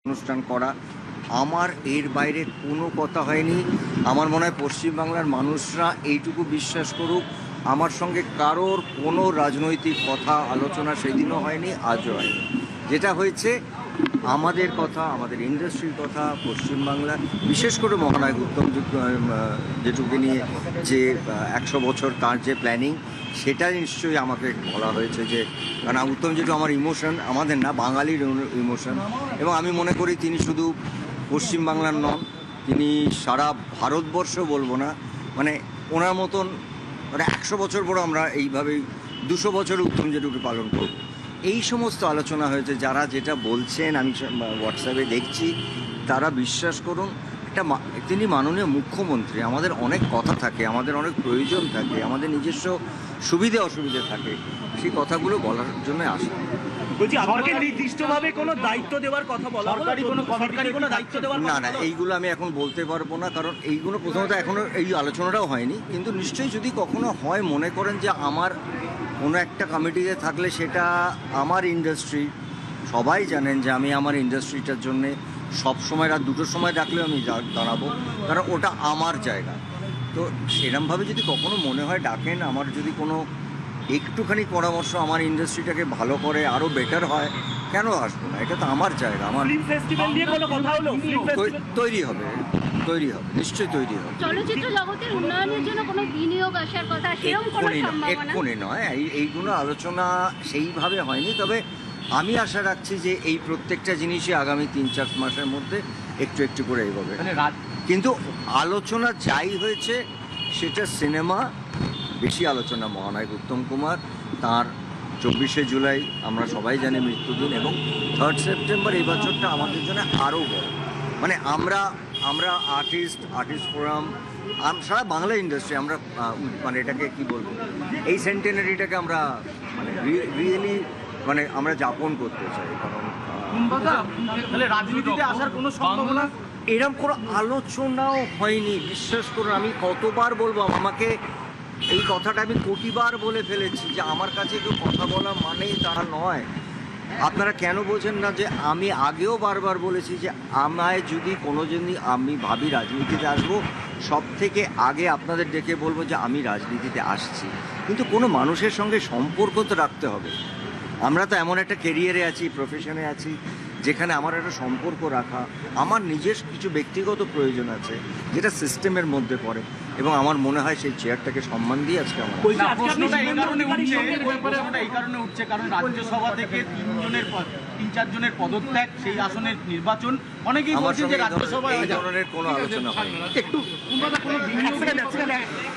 অনুষ্ঠান করা, আমার এর বাইরে কোনো কথা হয়নি। আমার মনে হয় পশ্চিমবাংলার মানুষরা এইটুকু বিশ্বাস করুক, আমার সঙ্গে কারোর কোনো রাজনৈতিক কথা আলোচনা সেদিনও হয়নি, আজও হয়নি। যেটা হয়েছে আমাদের কথা, আমাদের ইন্ডাস্ট্রির কথা, পশ্চিমবাংলা বিশেষ করে মহানায়ক উত্তম যেটুকু নিয়ে যে 100 বছর তার যে প্ল্যানিং, সেটা নিশ্চয়ই আমাকে বলা হয়েছে। যে কারণ উত্তম যেটু আমার ইমোশন, আমাদের না বাঙালির ইমোশন, এবং আমি মনে করি তিনি শুধু পশ্চিমবাংলার নন, তিনি সারা ভারতবর্ষ বলবো না, মানে ওনার মতন মানে 100 বছর পর আমরা এইভাবেই 200 বছর উত্তম যেটুকু পালন করব। এই সমস্ত আলোচনা হয়েছে। যারা যেটা বলছেন আমি হোয়াটসঅ্যাপে দেখছি, তারা বিশ্বাস করুন, তিনি মাননীয় মুখ্যমন্ত্রী, আমাদের অনেক কথা থাকে, আমাদের অনেক প্রয়োজন থাকে, আমাদের নিজস্ব সুবিধে অসুবিধে থাকে, সেই কথাগুলো বলার জন্য আসে। বলছি আপনাকে নির্দিষ্টভাবে কোনো দায়িত্ব দেওয়ার কথা বলা, সরকারি কোনো দায়িত্ব দেওয়ার না না, এইগুলো আমি এখন বলতে পারবো না, কারণ এইগুলো প্রথমত এখনও এই আলোচনাটাও হয়নি। কিন্তু নিশ্চয়ই যদি কখনো হয়, মনে করেন যে আমার কোনো একটা কমিটিতে থাকলে, সেটা আমার ইন্ডাস্ট্রি, সবাই জানেন যে আমি আমার ইন্ডাস্ট্রিটার জন্যে সবসময় রাত 2টোর সময় ডাকলেও আমি দাঁড়াবো, কারণ ওটা আমার জায়গা। তো সেরমভাবে যদি কখনো মনে হয় ডাকেন, আমার যদি কোনো একটুখানি পরামর্শ আমার ইন্ডাস্ট্রিটাকে ভালো করে আরও বেটার হয়, কেন আসবো না? এটা তো আমার জায়গা। আমার ফেস্টিভ্যাল নিয়ে কোনো কথা হলো? তৈরি হবে, নিশ্চয়ই তৈরি হবে। চলচ্চিত্র জগতের উন্নয়নের জন্য কোনো বিনিয়োগ আসার কথা, সেরকম কোনো সম্ভাবনা? এক্ষুনি নয়, এইগুলো আলোচনা সেইভাবে হয়নি। তবে আমি আশা রাখছি যে এই প্রত্যেকটা জিনিসই আগামী 3-4 মাসের মধ্যে একটু একটু করে এগোবে। কিন্তু আলোচনা যাই হয়েছে, সেটা সিনেমা বেশি আলোচনা। মহানায়ক উত্তম কুমার, তার 24শে জুলাই আমরা সবাই জানি মৃত্যুদিন, এবং 3rd সেপ্টেম্বর এই বছরটা আমাদের জন্য আরও বড়। মানে আমরা আর্টিস্ট ফোরাম, সারা বাংলা ইন্ডাস্ট্রি, আমরা মানে এটাকে কি বলবো, এই সেন্টেনারিটাকে আমরা মানে রিয়েলি মানে আমরা যাপন করতে চাই। কারণ রাজনীতিতে আসার কোনো সম্ভাবনা এরকম কোনো আলোচনাও হয়নি, বিশ্বাস করুন। আমি কতবার বলবো, আমাকে এই কথাটা আমি কোটিবার বলে ফেলেছি যে আমার কাছে কেউ কথা বলা মানেই তা নয়। আপনারা কেন বোঝেন না যে আমি আগেও বারবার বলেছি যে আমায় যদি কোনো দিনই আমি ভাবি রাজনীতিতে আসবো, সব থেকে আগে আপনাদের ডেকে বলবো যে আমি রাজনীতিতে আসছি। কিন্তু কোনো মানুষের সঙ্গে সম্পর্ক তো রাখতে হবে। আমরা তো এমন একটা ক্যারিয়ারে আছি, প্রফেশনে আছি, যেখানে আমার একটা সম্পর্ক রাখা, আমার নিজের কিছু ব্যক্তিগত প্রয়োজন আছে, যেটা সিস্টেমের মধ্যে পড়ে, এবং আমার মনে হয় সেই চেয়ারটাকে সম্মান দিয়ে আজকে আমার প্রশ্নটা এই কারণে উঠছে কারণ রাজ্যসভা থেকে 3-4 জনের পদত্যাগ, সেই আসনের নির্বাচন, অনেকেই বলছেন যে রাজ্যসভায় এই ধরনের কোনো আলোচনা হয় একটু